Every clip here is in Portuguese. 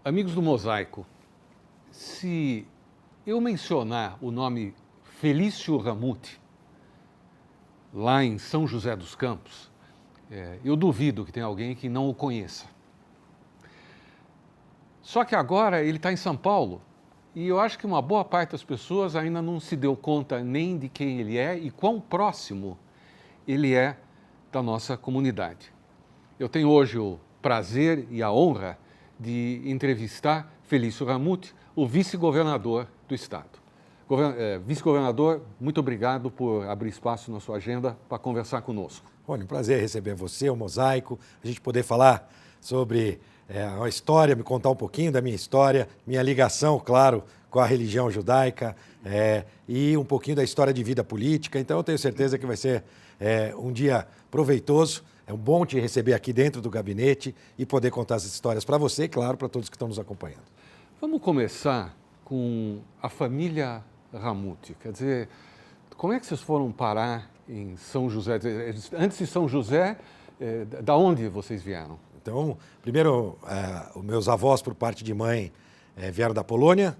Amigos do Mosaico, se eu mencionar o nome Felício Ramute, lá em São José dos Campos, eu duvido que tenha alguém que não o conheça. Só que agora ele está em São Paulo e eu acho que uma boa parte das pessoas ainda não se deu conta nem de quem ele é e quão próximo ele é da nossa comunidade. Eu tenho hoje o prazer e a honra de entrevistar Felício Ramute, o vice-governador do estado. Vice-governador, muito obrigado por abrir espaço na sua agenda para conversar conosco. Rony, um prazer receber você, o Mosaico, a gente poder falar sobre a história, me contar um pouquinho da minha história, minha ligação, claro, com a religião judaica e um pouquinho da história de vida política. Então eu tenho certeza que vai ser um dia proveitoso. É um bom te receber aqui dentro do gabinete e poder contar essas histórias para você e, claro, para todos que estão nos acompanhando. Vamos começar com a família Ramute. Quer dizer, como é que vocês foram parar em São José? Antes de São José, da onde vocês vieram? Então, primeiro, os meus avós, por parte de mãe, vieram da Polônia,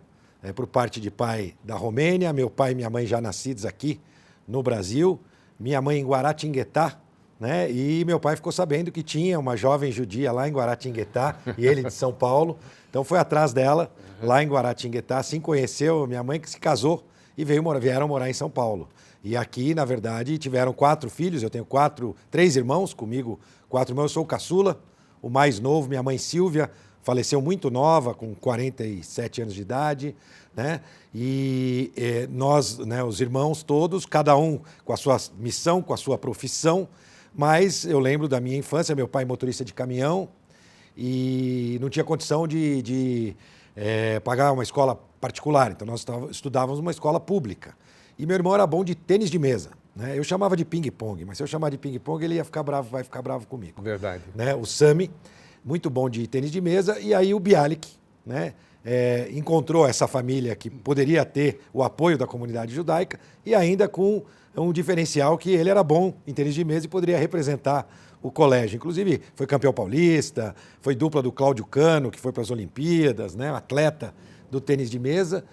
por parte de pai, da Romênia. Meu pai e minha mãe já nascidos aqui no Brasil. Minha mãe em Guaratinguetá, né? E meu pai ficou sabendo que tinha uma jovem judia lá em Guaratinguetá, e ele de São Paulo. Então foi atrás dela, lá em Guaratinguetá, assim conheceu minha mãe, que se casou e vieram morar em São Paulo. E aqui, na verdade, tiveram 4 filhos, eu tenho 3 irmãos, comigo 4 irmãos, eu sou o caçula, o mais novo, minha mãe Silvia, faleceu muito nova, com 47 anos de idade, né? E nós, né, os irmãos todos, cada um com a sua missão, com a sua profissão, mas eu lembro da minha infância, meu pai motorista de caminhão e não tinha condição de pagar uma escola particular, então nós estudávamos numa escola pública. E meu irmão era bom de tênis de mesa, né? Eu chamava de ping-pong, mas se eu chamar de ping-pong ele ia ficar bravo, vai ficar bravo comigo. Verdade. Né? O Sami, muito bom de tênis de mesa, e aí o Bialik, né? Encontrou essa família que poderia ter o apoio da comunidade judaica e ainda com um diferencial que ele era bom em tênis de mesa e poderia representar o colégio. Inclusive, foi campeão paulista, foi dupla do Cláudio Cano, que foi para as Olimpíadas, né? Atleta do tênis de mesa.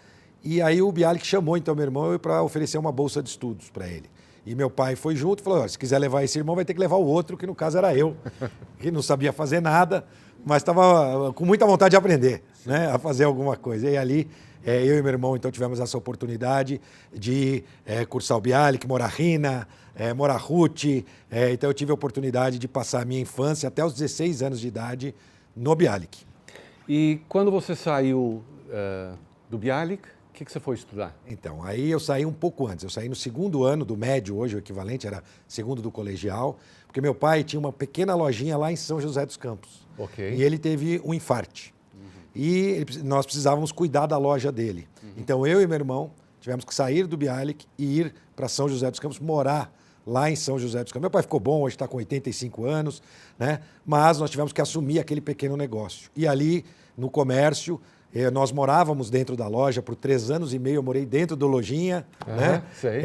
E aí o Bialik chamou, então, meu irmão para oferecer uma bolsa de estudos para ele. E meu pai foi junto e falou, se quiser levar esse irmão, vai ter que levar o outro, que no caso era eu, que não sabia fazer nada, mas estava com muita vontade de aprender, né, a fazer alguma coisa. E ali, eu e meu irmão, então, tivemos essa oportunidade de cursar o Bialik, Morahina, Morahut. Então, eu tive a oportunidade de passar a minha infância até os 16 anos de idade no Bialik. E quando você saiu do Bialik, o que você foi estudar? Então, aí eu saí um pouco antes. Eu saí no 2º ano do médio, hoje o equivalente era 2º do colegial, porque meu pai tinha uma pequena lojinha lá em São José dos Campos. Okay. E ele teve um infarte. E nós precisávamos cuidar da loja dele. Então, eu e meu irmão tivemos que sair do Bialik e ir para São José dos Campos, morar lá em São José dos Campos. Meu pai ficou bom, hoje está com 85 anos, né? Mas nós tivemos que assumir aquele pequeno negócio. E ali, no comércio, nós morávamos dentro da loja por 3 anos e meio, eu morei dentro do lojinha, né? Sei.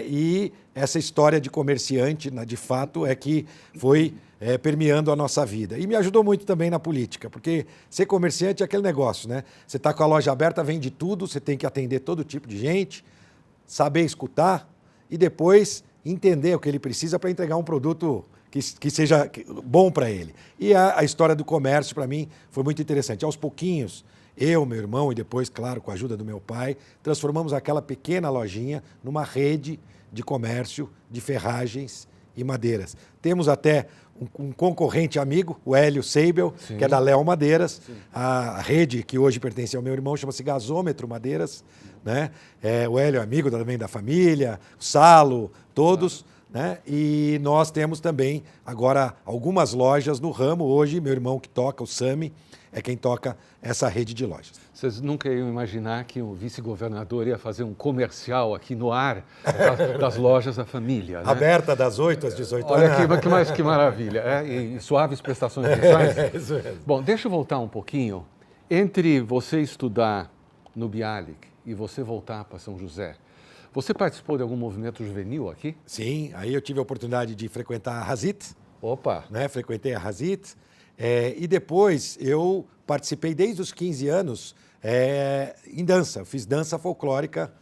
E essa história de comerciante, de fato, é que foi permeando a nossa vida. E me ajudou muito também na política, porque ser comerciante é aquele negócio, né? Você está com a loja aberta, vende tudo, você tem que atender todo tipo de gente, saber escutar e depois entender o que ele precisa para entregar um produto que seja bom para ele. E a história do comércio, para mim, foi muito interessante. Aos pouquinhos, eu, meu irmão e depois, claro, com a ajuda do meu pai, transformamos aquela pequena lojinha numa rede de comércio de ferragens e madeiras. Temos até um concorrente amigo, o Hélio Seibel, que é da Léo Madeiras. Sim. A rede que hoje pertence ao meu irmão chama-se Gasômetro Madeiras. Né? O Hélio é amigo também da família, o Salo, todos. Né? E nós temos também agora algumas lojas no ramo. Hoje, meu irmão que toca, o Sami, é quem toca essa rede de lojas. Vocês nunca iam imaginar que o vice-governador ia fazer um comercial aqui no ar das lojas da família, né? Aberta das 8 às 18 horas. Olha que maravilha. E suaves prestações mensais. Isso mesmo. Bom, deixa eu voltar um pouquinho. Entre você estudar no Bialik e você voltar para São José, você participou de algum movimento juvenil aqui? Sim, aí eu tive a oportunidade de frequentar a Hazit. Opa! Né? Frequentei a Hazit. E depois eu participei desde os 15 anos em dança. Eu fiz dança folclórica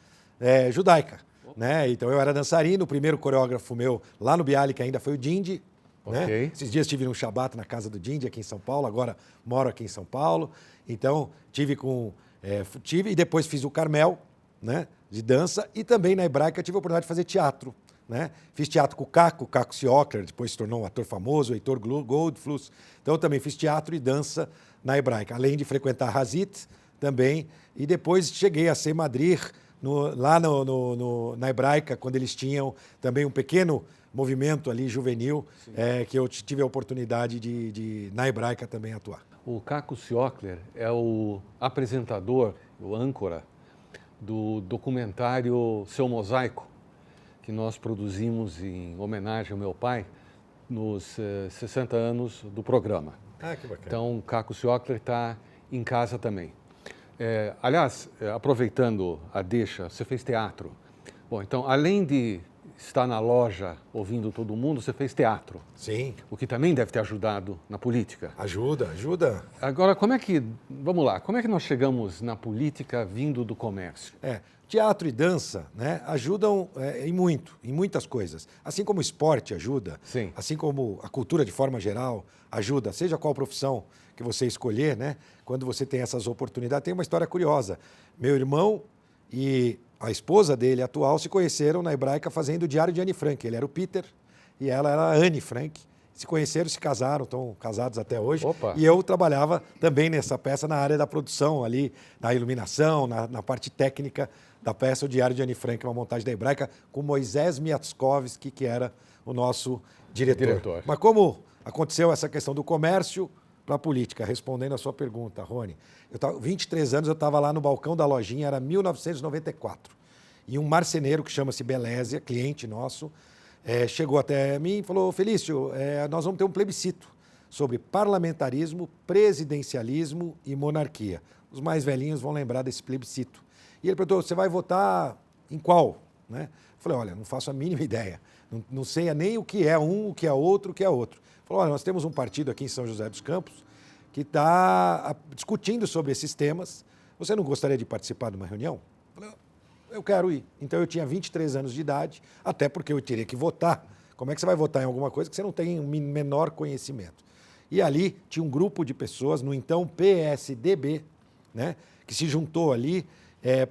judaica. Né? Então eu era dançarino, o primeiro coreógrafo meu lá no Bialy, que ainda foi o Dindi. Né? Esses dias estive num Shabat na casa do Dindi, aqui em São Paulo, agora moro aqui em São Paulo. Então tive e depois fiz o Carmel, né, de dança, e também na Hebraica tive a oportunidade de fazer teatro. Né? Fiz teatro com o Caco Siocler, depois se tornou um ator famoso, o Heitor Goldfluss. Então eu também fiz teatro e dança na Hebraica, além de frequentar Hazit também. E depois cheguei a ser madrir lá na Hebraica, quando eles tinham também um pequeno movimento ali juvenil, que eu tive a oportunidade de na Hebraica também atuar. O Caco Siocler é o apresentador, o âncora, do documentário Seu Mosaico, que nós produzimos em homenagem ao meu pai nos 60 anos do programa. Ah, que bacana. Então, o Caco Siocler está em casa também. Aliás, aproveitando a deixa, você fez teatro. Bom, então, além de estar na loja ouvindo todo mundo, você fez teatro. Sim. O que também deve ter ajudado na política. Ajuda. Agora, vamos lá, como é que nós chegamos na política vindo do comércio? Teatro e dança, né, ajudam em muitas coisas. Assim como o esporte ajuda, Sim. Assim como a cultura de forma geral ajuda, seja qual profissão que você escolher, né, quando você tem essas oportunidades. Tem uma história curiosa. Meu irmão e a esposa dele atual se conheceram na Hebraica fazendo o Diário de Anne Frank. Ele era o Peter e ela era a Anne Frank. Se conheceram, se casaram, estão casados até hoje. Opa. E eu trabalhava também nessa peça na área da produção, ali, na iluminação, na parte técnica da peça, o Diário de Anne Frank, uma montagem da Hebraica, com Moisés Miatzkowski, que era o nosso diretor. Mas como aconteceu essa questão do comércio para a política, respondendo a sua pergunta, Rony, 23 anos eu estava lá no balcão da lojinha, era 1994, e um marceneiro que chama-se Belésia, cliente nosso, chegou até mim e falou: Felício, nós vamos ter um plebiscito sobre parlamentarismo, presidencialismo e monarquia. Os mais velhinhos vão lembrar desse plebiscito. E ele perguntou: você vai votar em qual? Né? Eu falei: olha, não faço a mínima ideia. Não sei nem o que é um, o que é outro, o que é outro. Ele falou: olha, nós temos um partido aqui em São José dos Campos que está discutindo sobre esses temas. Você não gostaria de participar de uma reunião? Eu falei: eu quero ir. Então eu tinha 23 anos de idade, até porque eu teria que votar. Como é que você vai votar em alguma coisa que você não tem o menor conhecimento? E ali tinha um grupo de pessoas, no então PSDB, né, que se juntou ali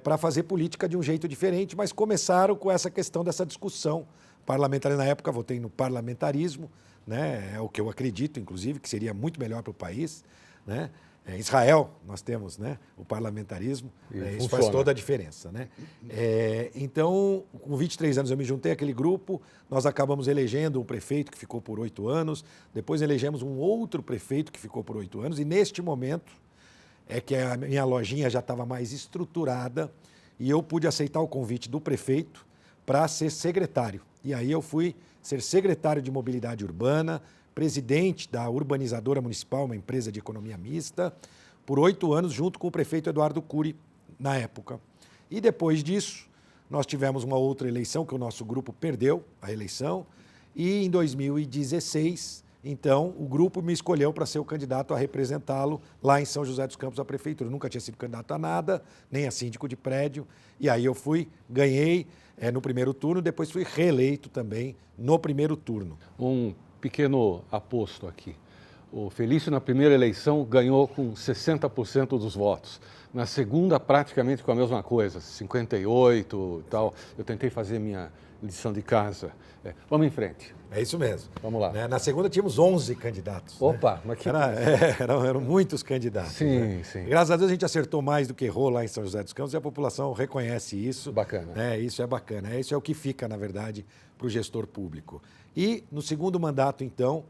para fazer política de um jeito diferente, mas começaram com essa questão dessa discussão parlamentar. Na época votei no parlamentarismo, né, é o que eu acredito, inclusive, que seria muito melhor para o país, né? Israel, nós temos, né, o parlamentarismo, isso faz toda a diferença. Né? Então, com 23 anos eu me juntei àquele grupo, nós acabamos elegendo um prefeito que ficou por 8 anos, depois elegemos um outro prefeito que ficou por 8 anos, e neste momento que a minha lojinha já estava mais estruturada e eu pude aceitar o convite do prefeito para ser secretário. E aí eu fui ser secretário de Mobilidade Urbana, presidente da Urbanizadora Municipal, uma empresa de economia mista, por 8 anos, junto com o prefeito Eduardo Cury, na época. E depois disso, nós tivemos uma outra eleição, que o nosso grupo perdeu a eleição, e em 2016, então, o grupo me escolheu para ser o candidato a representá-lo lá em São José dos Campos à prefeitura. Eu nunca tinha sido candidato a nada, nem a síndico de prédio, e aí eu ganhei no primeiro turno, depois fui reeleito também no primeiro turno. Um pequeno aposto aqui. O Felício, na primeira eleição, ganhou com 60% dos votos. Na segunda, praticamente com a mesma coisa, 58% e tal. Eu tentei fazer minha lição de casa. Vamos em frente. É isso mesmo. Vamos lá. Na segunda, tínhamos 11 candidatos. Opa, né? mas que... eram muitos candidatos. Sim, né? sim. Graças a Deus a gente acertou mais do que errou lá em São José dos Campos e a população reconhece isso. Bacana. Isso é bacana. Isso é o que fica, na verdade, para o gestor público. E no segundo mandato, então,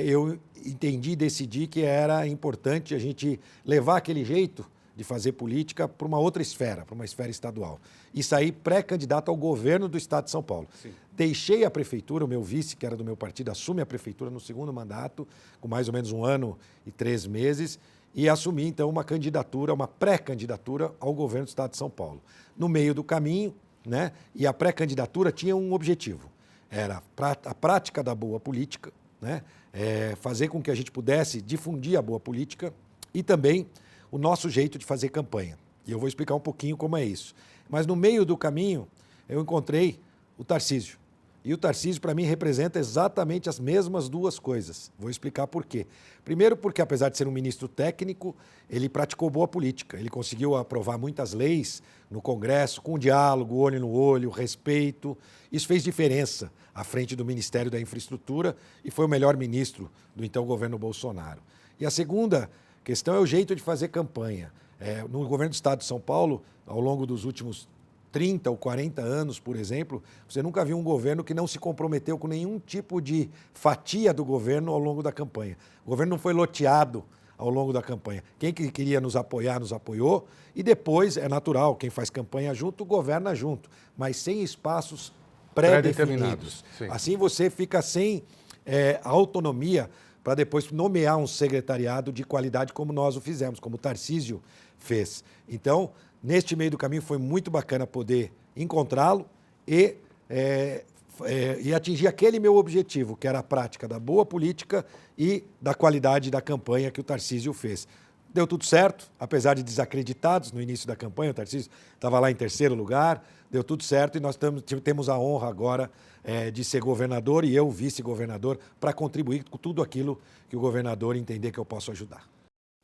eu entendi e decidi que era importante a gente levar aquele jeito de fazer política para uma outra esfera, para uma esfera estadual. E saí pré-candidato ao governo do Estado de São Paulo. Sim. Deixei a prefeitura, o meu vice, que era do meu partido, assume a prefeitura no segundo mandato, com mais ou menos 1 ano e 3 meses, e assumi, então, uma candidatura, uma pré-candidatura ao governo do Estado de São Paulo. No meio do caminho, né, e a pré-candidatura tinha um objetivo, era a prática da boa política, né, fazer com que a gente pudesse difundir a boa política e também o nosso jeito de fazer campanha. E eu vou explicar um pouquinho como é isso. Mas no meio do caminho, eu encontrei o Tarcísio. E o Tarcísio, para mim, representa exatamente as mesmas duas coisas. Vou explicar por quê. Primeiro, porque, apesar de ser um ministro técnico, ele praticou boa política. Ele conseguiu aprovar muitas leis no Congresso, com diálogo, olho no olho, respeito. Isso fez diferença à frente do Ministério da Infraestrutura e foi o melhor ministro do então governo Bolsonaro. E a segunda questão é o jeito de fazer campanha. No governo do Estado de São Paulo, ao longo dos últimos 30 ou 40 anos, por exemplo, você nunca viu um governo que não se comprometeu com nenhum tipo de fatia do governo ao longo da campanha. O governo não foi loteado ao longo da campanha. Quem queria nos apoiar, nos apoiou, e depois, é natural, quem faz campanha junto, governa junto, mas sem espaços pré-definidos. Assim você fica sem autonomia para depois nomear um secretariado de qualidade como nós o fizemos, como o Tarcísio fez. Então, neste meio do caminho foi muito bacana poder encontrá-lo e atingir aquele meu objetivo, que era a prática da boa política e da qualidade da campanha que o Tarcísio fez. Deu tudo certo, apesar de desacreditados no início da campanha, o Tarcísio estava lá em terceiro lugar, deu tudo certo e nós temos a honra agora de ser governador e eu vice-governador para contribuir com tudo aquilo que o governador entender que eu posso ajudar.